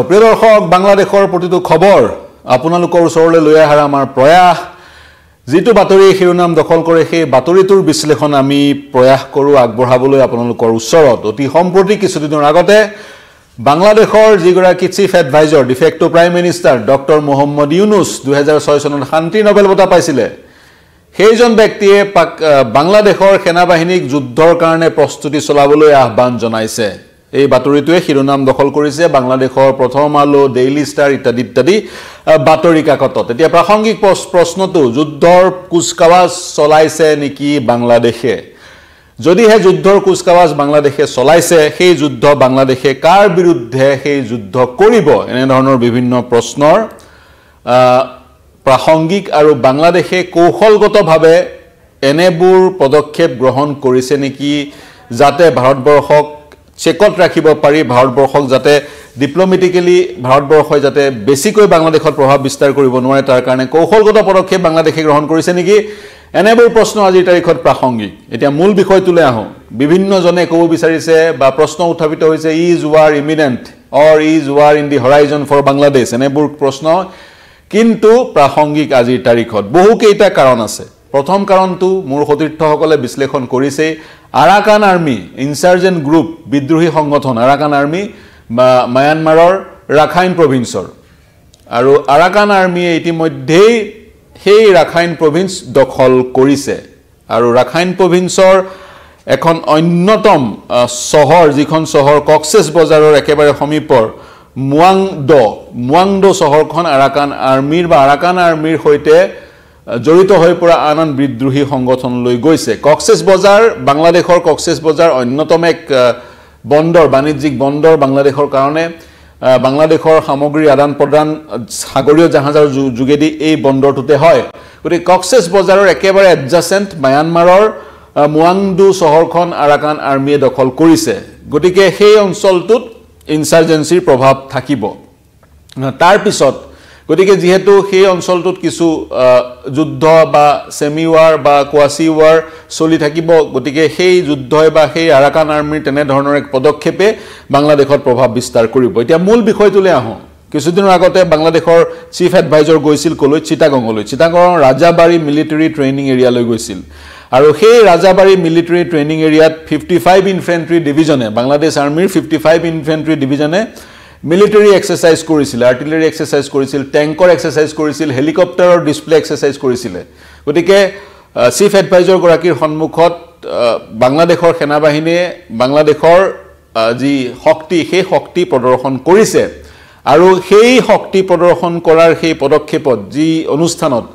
প্ৰিয় দৰ্শক বাংলাদেশৰ প্ৰতিটো খবৰ আপোনালোকৰ ওচৰলৈ লৈ অহাৰ আমাৰ প্ৰয়াস যেটো বাতৰি শিৰোনাম দখল কৰে সেই বাতৰিটোৰ বিশ্লেষণ আমি প্ৰয়াস কৰো আগবঢ়াবলৈ আপোনালোকৰ ওচৰত অতি সম্প্ৰতি কিছুদিনৰ আগতে বাংলাদেশৰ যিগৰাকী chief adviser de facto prime minister doctor Mohammad Yunus 2006 চনত শান্তি নোবেল বঁটা পাইছিলে সেইজন ব্যক্তিয়ে বাংলাদেশৰ সেনাবাহিনীক যুদ্ধৰ কাৰণে প্ৰস্তুতি চলাবলৈ আহ্বান জনাইছে এই বাতৰিটোৱে শিৰোনাম দখল কৰিছে বাংলাদেশৰ প্ৰথম আলো ডেইলি ষ্টাৰ ইত্যাদি বাতৰি কাকতত এতিয়া প্ৰাসংগিক প্ৰশ্নটো যুদ্ধৰ কুচকাৱাজ চলাইছে নেকি বাংলাদেশে যদিহে যুদ্ধৰ কুচকাৱাজ বাংলাদেশে চলাইছে সেই যুদ্ধ বাংলাদেশে কাৰ বিৰুদ্ধে সেই যুদ্ধ কৰিব এনে ধৰণৰ বিভিন্ন প্ৰশ্নৰ প্ৰাসংগিক আৰু বাংলাদেশে কৌশলগতভাৱে এনেবোৰ পদক্ষেপ গ্ৰহণ কৰিছে নেকি যাতে ভাৰতবৰ্ষক চেকত ৰাখিব পাৰি ভাৰতবৰ্ষক যাতে ডিপ্লোমেটিক্যালি ভাৰতবৰ্ষই যাতে বেছিকৈ বাংলাদেশত প্ৰভাৱ বিস্তাৰ কৰিব নোৱাৰে তাৰ কাৰণে কৌশলগত পদক্ষেপ বাংলাদেশে গ্ৰহণ কৰিছে নেকি এনেবোৰ প্ৰশ্ন আজিৰ তাৰিখত প্ৰাসংগিক এতিয়া মূল বিষয়টোলৈ আহো বিভিন্ন জনে ক'ব বিচাৰিছে বা প্ৰশ্ন উত্থাপিত হৈছে is war imminent or is war in the horizon for Bangladesh এনেবোৰ প্ৰশ্ন কিন্তু প্ৰাসংগিক আজিৰ তাৰিখত বহু কেইটা কাৰণ আছে প্ৰথম কাৰণটো মোৰ সতীৰ্থসকলে বিশ্লেষণ কৰিছে আৰাকান আৰ্মি ইনসাৰ্জেন্ট গ্ৰুপ বিদ্ৰোহী সংগঠন আৰাকান আৰ্মি মায়ানমাৰৰ ৰাখাইন প্ৰভিন্সৰ আৰু আৰাকান আৰ্মিয়ে ইতিমধ্যে সেই ৰাখাইন প্ৰভিন্স দখল কৰিছে আৰু ৰাখাইন প্ৰভিন্সৰ এখন অন্যতম চহৰ যিখন চহৰ কক্সেছ বজাৰৰ একেবাৰে সমীপৰ মুৱাংডো চহৰখন আৰাকান আৰ্মিৰ সৈতে জড়িত হৈ পৰা আনন্দ বিদ্ৰোহী সংগঠনলৈ গৈছে কক্সেছ বজাৰ বাংলাদেশৰ কক্সেছ বজাৰ অন্যতম এক বন্দৰ বাণিজ্যিক বন্দৰ বাংলাদেশৰ কাৰণে বাংলাদেশৰ সামগ্ৰী আদান প্ৰদান সাগৰীয় জাহাজৰ যোগেদি এই বন্দৰটোতে হয় গতিকে কক্সেছ বজাৰৰ একেবাৰে এডজাসেন্ট মায়ানমাৰৰ মুৱাংডো চহৰখন আৰাকান আৰ্মিয়ে দখল কৰিছে গতিকে সেই অঞ্চলটোত ইনসাৰ্জেন্সিৰ প্ৰভাৱ থাকিব তাৰ পিছত গতিকে যেহেতু সেই অঞ্চলটোত কিছু যুদ্ধ বা সেমি ওয়াৰ বা কোৱাসি ওয়াৰ চলি থাকিব গতিকে সেই যুদ্ধই বা সেই আৰাকান আৰ্মিৰ তেনে ধৰণৰ এক পদক্ষেপে বাংলাদেশত প্ৰভাৱ বিস্তাৰ কৰিব এতিয়া মূল বিষয়টোলৈ আহো কিছুদিনৰ আগতে বাংলাদেশৰ চিফ এডভাইজৰ গৈছিল কলৈ চিটাগংলৈ চিটাগংৰ ৰাজাবাৰী মিলিটাৰী ট্ৰেইনিং এৰিয়ালৈ গৈছিল আৰু সেই ৰাজাবাৰী মিলিটাৰী ট্ৰেইনিং এৰিয়াত 55 ইনফেন্ট্ৰি ডিভিজনে বাংলাদেশ আৰ্মিৰ 55 ইনফেন্ট্ৰি ডিভিজনে মিলিটাৰী এক্সাৰসাইজ কৰিছিল আৰ্টিলাৰী এক্সাৰসাইজ কৰিছিল ট্যাঙ্কৰ এক্সাৰসাইজ কৰিছিল হেলিকপ্টাৰৰ ডিসপ্লে এক্সাৰসাইজ কৰিছিল গতিকে চিফ এডভাইজৰ গৰাকীৰ সন্মুখত বাংলাদেশৰ সেনাবাহিনীয়ে বাংলাদেশৰ যি শক্তি সেই শক্তি প্ৰদৰ্শন কৰিছে আৰু সেই শক্তি প্ৰদৰ্শন কৰাৰ সেই পদক্ষেপত যি অনুষ্ঠানত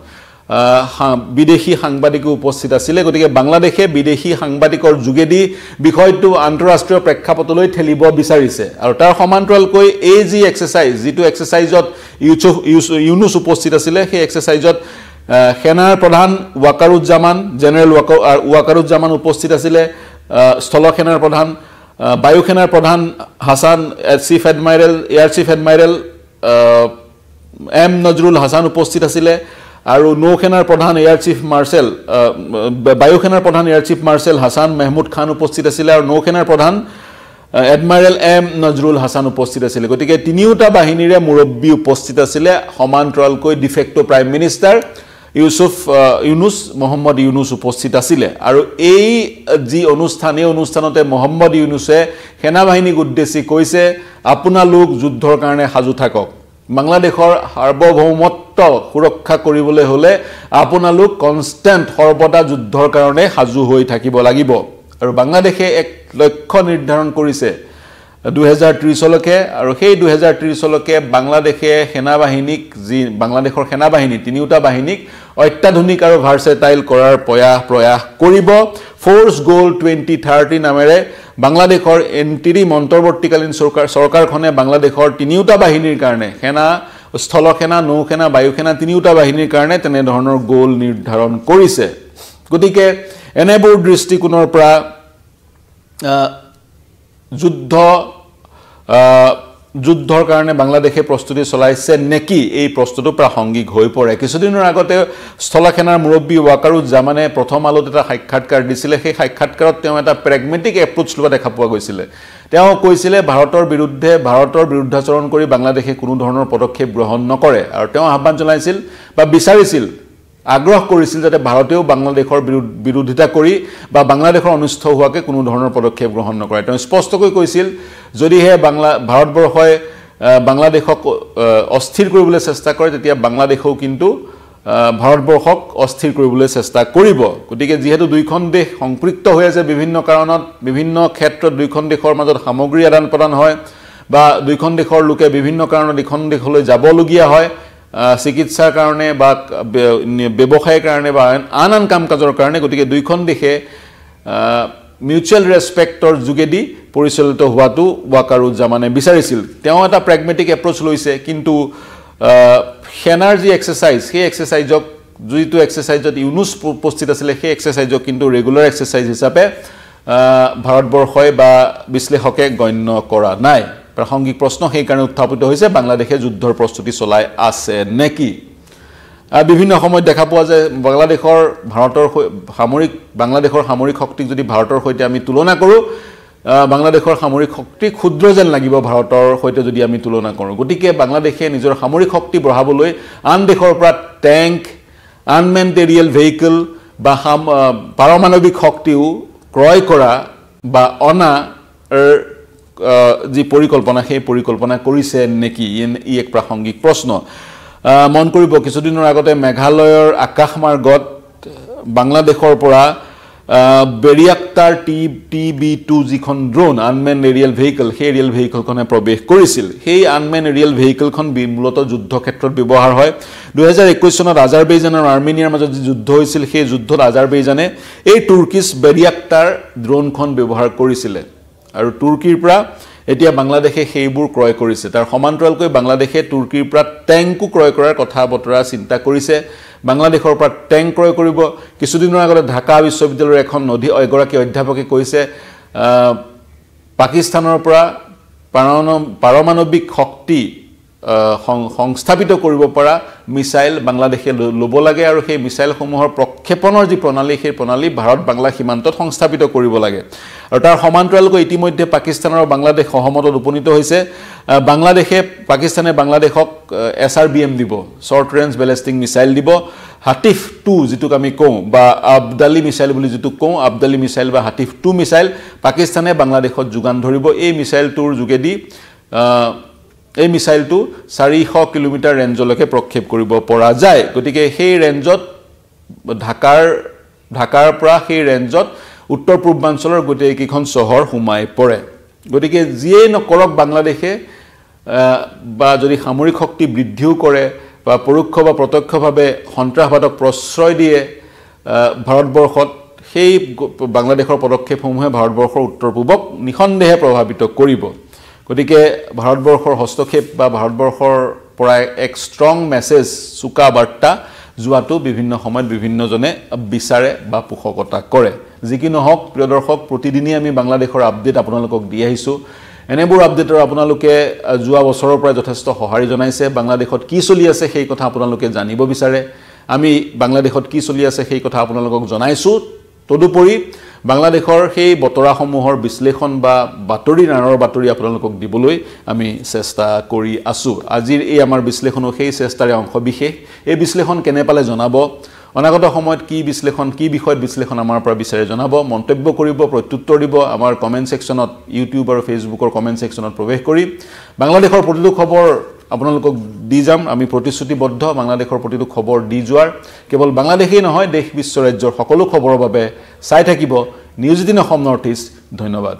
বিদেশী সাংবাদিক উপস্থিত আছিল গতিকে বাংলাদেশে বিদেশী সাংবাদিকৰ যোগেদি বিষয়টো আন্তঃৰাষ্ট্ৰীয় প্ৰেক্ষাপটলৈ ঠেলিব বিচাৰিছে আৰু তাৰ সমান্তৰালকৈ এই যি এক্সাৰসাইজ যেটো এক্সাৰসাইজত ইউনুস উপস্থিত আছিল সেই এক্সাৰসাইজত সেনাৰ প্ৰধান ওয়াকাৰুজ্জামান জেনাৰেল ওয়াকাৰুজ্জামান উপস্থিত আছিল স্থল সেনাৰ প্ৰধান বায়ু সেনাৰ প্ৰধান Hasan chief admiral air chief admiral M Nazrul Hasan উপস্থিত আছিল আৰু নৌসেনাৰ প্ৰধান এয়াৰ চিফ মাৰ্শেল বায়ু সেনাৰ প্ৰধান এয়াৰ চিফ মাৰ্শেল হাসান মেহমুদ খান উপস্থিত আছিল আৰু নৌসেনাৰ প্ৰধান এডমাইৰেল এম নজৰুল হাসান উপস্থিত আছিল গতিকে তিনিওটা বাহিনীৰে মুৰব্বী উপস্থিত আছিল সমান্তৰালকৈ de facto prime minister Yunus Muhammad Yunus উপস্থিত আছিল আৰু এই যি অনুষ্ঠানতে মোহাম্মদ ইউনুসে সেনাবাহিনীক উদ্দেশ্যি কৈছে আপোনালোক যুদ্ধৰ কাৰণে সাজু থাকক বাংলাদেশৰ সাৰ্বভৌমত্ব সুৰক্ষা কৰিবলৈ হলে আপোনালোক কনষ্টেন্ট সৰ্বদা যুদ্ধৰ কাৰণে সাজু হৈ থাকিব লাগিব আৰু বাংলাদেশে এক লক্ষ্য নিৰ্ধাৰণ কৰিছে 2030 লৈকে আৰু সেই 2030 লৈকে বাংলাদেশে সেনাবাহিনীক যি বাংলাদেশৰ সেনাবাহিনী তিনিওটা বাহিনীক অত্যাধুনিক আৰু ভাৰ্সেটাইল কৰাৰ প্ৰয়াস কৰিব ফোৰ্স গোল 2030 নামেৰে বাংলাদেশৰ এনটিডি মন্তৱৰ্তীকালীন চৰকাৰখনে বাংলাদেশৰ তিনিওটা বাহিনীৰ কাৰণে সেনা স্থল সেনা নৌ সেনা বায়ু সেনা তিনিওটা বাহিনীৰ কাৰণে তেনে ধৰণৰ গোল নিৰ্ধাৰণ কৰিছে গতিকে এনেবোৰ দৃষ্টিকোণৰ পৰা যুদ্ধৰ কাৰণে বাংলাদেশে প্ৰস্তুতি চলাইছে নেকি এই প্ৰশ্নটো প্ৰাসংগিক হৈ পৰে কিছুদিনৰ আগতে স্থল সেনাৰ মুৰব্বী ওয়াকাৰুজ্জামানে প্ৰথম আলোত এটা সাক্ষাৎকাৰ দিছিল সেই সাক্ষাৎকাৰত তেওঁ এটা প্ৰেগমেটিক এপ্ৰোচ লোৱা দেখা পোৱা গৈছিল তেওঁ কৈছিলে ভাৰতৰ বিৰুদ্ধাচৰণ কৰি বাংলাদেশে কোনো ধৰণৰ পদক্ষেপ গ্ৰহণ নকৰে আৰু তেওঁ আহ্বান জনাইছিল বা বিচাৰিছিল আগ্ৰহ কৰিছিল যাতে ভাৰতেও বাংলাদেশৰ বিৰোধিতা কৰি বা বাংলাদেশৰ অনিষ্ট হোৱাকে কোনো ধৰণৰ পদক্ষেপ গ্ৰহণ নকৰে তেওঁ স্পষ্টকৈ কৈছিল যদিহে ভাৰতবৰ্ষই বাংলাদেশক অস্থিৰ কৰিবলৈ চেষ্টা কৰে তেতিয়া বাংলাদেশও কিন্তু ভাৰতবৰ্ষক অস্থিৰ কৰিবলৈ চেষ্টা কৰিব গতিকে যেহেতু দুইখন দেশ সংপৃক্ত হৈ আছে বিভিন্ন কাৰণত বিভিন্ন ক্ষেত্ৰত দুইখন দেশৰ মাজত সামগ্ৰী আদান প্ৰদান হয় বা দুইখন দেশৰ লোকে বিভিন্ন কাৰণত ইখন দেশলৈ যাবলগীয়া হয় চিকিৎসাৰ কাৰণে বা ব্যৱসায়ৰ কাৰণে বা আন কাম কাজৰ কাৰণে গতিকে দুইখন দেশে মিউচুৱেল ৰেসপেক্টৰ যোগেদি পৰিচালিত হোৱাটো ৱাকাৰুজ্জামানে বিচাৰিছিল তেওঁ এটা প্ৰেগমেটিক এপ্ৰোচ লৈছে কিন্তু সেনাৰ যি এক্সাৰসাইজ সেই এক্সাৰসাইজক যিটো এক্সাৰসাইজত ইউনুস উপস্থিত আছিল সেই এক্সাৰসাইজক কিন্তু ৰেগুলাৰ এক্সাৰসাইজ হিচাপে ভাৰতবৰ্ষই বা বিশ্লেষকে গণ্য কৰা নাই প্ৰাসংগিক প্ৰশ্ন সেই কাৰণে উত্থাপিত হৈছে বাংলাদেশে যুদ্ধৰ প্ৰস্তুতি চলাই আছে নেকি বিভিন্ন সময়ত দেখা পোৱা যায় বাংলাদেশৰ সামৰিক শক্তিক যদি ভাৰতৰ সৈতে আমি তুলনা কৰো বাংলাদেশৰ সামৰিক শক্তি ক্ষুদ্ৰ যেন লাগিব ভাৰতৰ সৈতে যদি আমি তুলনা কৰো গতিকে বাংলাদেশে নিজৰ সামৰিক শক্তি বঢ়াবলৈ আন দেশৰ পৰা ট্যাঙ্ক আনমেন্ড এৰিয়েল ভেহিকল বা পাৰমাণৱিক শক্তিও ক্ৰয় কৰা বা অনা যি পৰিকল্পনা সেই পৰিকল্পনা কৰিছে নেকি ই এক প্ৰাসংগিক প্ৰশ্ন মন কৰিব কিছুদিনৰ আগতে মেঘালয়ৰ আকাশমাৰ্গত বাংলাদেশৰ পৰা বেৰিয়াক্টাৰ TB2 যিখন ড্ৰোন আনমেন এৰিয়েল ভেহিকল সেই এৰিয়েল ভেহিকলখনে প্ৰৱেশ কৰিছিল সেই আনমেন এৰিয়েল ভেহিকলখন মূলতঃ যুদ্ধ ক্ষেত্ৰত ব্যৱহাৰ হয় 2021 চনত আজাৰবাইজান আৰু আৰ্মেনিয়াৰ মাজত যি যুদ্ধ হৈছিল সেই যুদ্ধত আজাৰবাইজানে এই তুৰ্কিছ বেৰিয়াক্টাৰ ড্ৰোনখন ব্যৱহাৰ কৰিছিল আৰু তুৰ্কীৰ পৰা এতিয়া বাংলাদেশে সেইবোৰ ক্ৰয় কৰিছে তাৰ সমান্তৰালকৈ বাংলাদেশে তুৰ্কীৰ পৰা ট্যাঙ্কো ক্ৰয় কৰাৰ কথা বতৰা চিন্তা কৰিছে বাংলাদেশৰ পৰা ট্যাঙ্ক ক্ৰয় কৰিব কিছুদিনৰ আগতে ঢাকা বিশ্ববিদ্যালয়ৰ এখন এগৰাকী অধ্যাপকে কৈছে পাকিস্তানৰ পৰা পাৰমাণৱিক শক্তি সংস্থাপিত কৰিব পৰা মিসাইল বাংলাদেশে লব লাগে আৰু সেই মিসাইলসমূহৰ প্ৰক্ষেপণৰ যি প্ৰণালী সেই প্ৰণালী ভাৰত বাংলা সীমান্তত সংস্থাপিত কৰিব লাগে আৰু তাৰ সমান্তৰালকৈ ইতিমধ্যে পাকিস্তান আৰু বাংলাদেশ সহমতত উপনীত হৈছে পাকিস্তানে বাংলাদেশক SRBM দিব শৰ্ট ৰেঞ্জ ব্যালিষ্টিক মিসাইল দিব হাটিফ 2 যিটো আমি কওঁ বা আবদালি মিসাইল বুলি যিটো কওঁ আবদালি মিসাইল বা হাটিফ 2 মিসাইল পাকিস্তানে বাংলাদেশত যোগান ধৰিব এই মিসাইলটোৰ যোগেদি এই মিসাইলটো 400 কিলোমিটাৰ ৰেঞ্জলৈকে প্ৰক্ষেপ কৰিব পৰা যায় গতিকে সেই ৰেঞ্জত ঢাকাৰ পৰা সেই ৰেঞ্জত উত্তৰ পূৰ্বাঞ্চলৰ গোটেই কিখন চহৰ হুমাই পৰে গতিকে যিয়ে নকৰক বাংলাদেশে বা যদি সামৰিক শক্তি বৃদ্ধিও কৰে বা পৰোক্ষ বা প্ৰত্যক্ষভাৱে সন্ত্ৰাসবাদক প্ৰশ্ৰয় দিয়ে ভাৰতবৰ্ষত সেই বাংলাদেশৰ পদক্ষেপসমূহে ভাৰতবৰ্ষৰ উত্তৰ পূবক নিখন্দেহে প্ৰভাৱিত কৰিব গতিকে ভাৰতবৰ্ষৰ হস্তক্ষেপ বা ভাৰতবৰ্ষৰ পৰা এক ষ্ট্ৰং মেছেজ সুকা বাৰ্তা যোৱাটো বিভিন্ন সময়ত বিভিন্নজনে বিচাৰে বা পোষকতা কৰে যি কি নহওক প্ৰিয় দৰ্শক প্ৰতিদিনই আমি বাংলাদেশৰ আপডেট আপোনালোকক দি আহিছো এনেবোৰ আপডেটৰ আপোনালোকে যোৱা বছৰৰ পৰা যথেষ্ট সহাৰি জনাইছে বাংলাদেশত কি চলি আছে সেই কথা আপোনালোকে জানিব বিচাৰে আমি বাংলাদেশত কি চলি আছে সেই কথা আপোনালোকক জনাইছো তদুপৰি বাংলাদেশৰ সেই বতৰাসমূহৰ বিশ্লেষণ বা বাতৰি নাৰৰ বাতৰি আপোনালোকক দিবলৈ আমি চেষ্টা কৰি আছো আজিৰ এই আমাৰ বিশ্লেষণৰ সেই চেষ্টাৰে অংশ বিশেষ এই বিশ্লেষণ কেনে পালে জনাব অনাগত সময়ত কি বিষয়ত বিশ্লেষণ আমাৰ পৰা বিচাৰে জনাব মন্তব্য কৰিব প্ৰত্যুত্তৰ দিব আমাৰ কমেন্ট সেকশনত ইউটিউব আৰু ফেসবুকৰ কমেন্ট সেকশনত প্ৰৱেশ কৰি বাংলাদেশৰ প্ৰতিটো খবৰ আপোনালোকক দি যাম আমি প্ৰতিশ্ৰুতিবদ্ধ বাংলাদেশৰ প্ৰতিটো খবৰ দি যোৱাৰ কেৱল বাংলাদেশেই নহয় দেশ বিশ্ব ৰাজ্যৰ সকলো খবৰৰ বাবে চাই থাকিব নিউজ 18 অসম নৰ্থ ইষ্ট ধন্যবাদ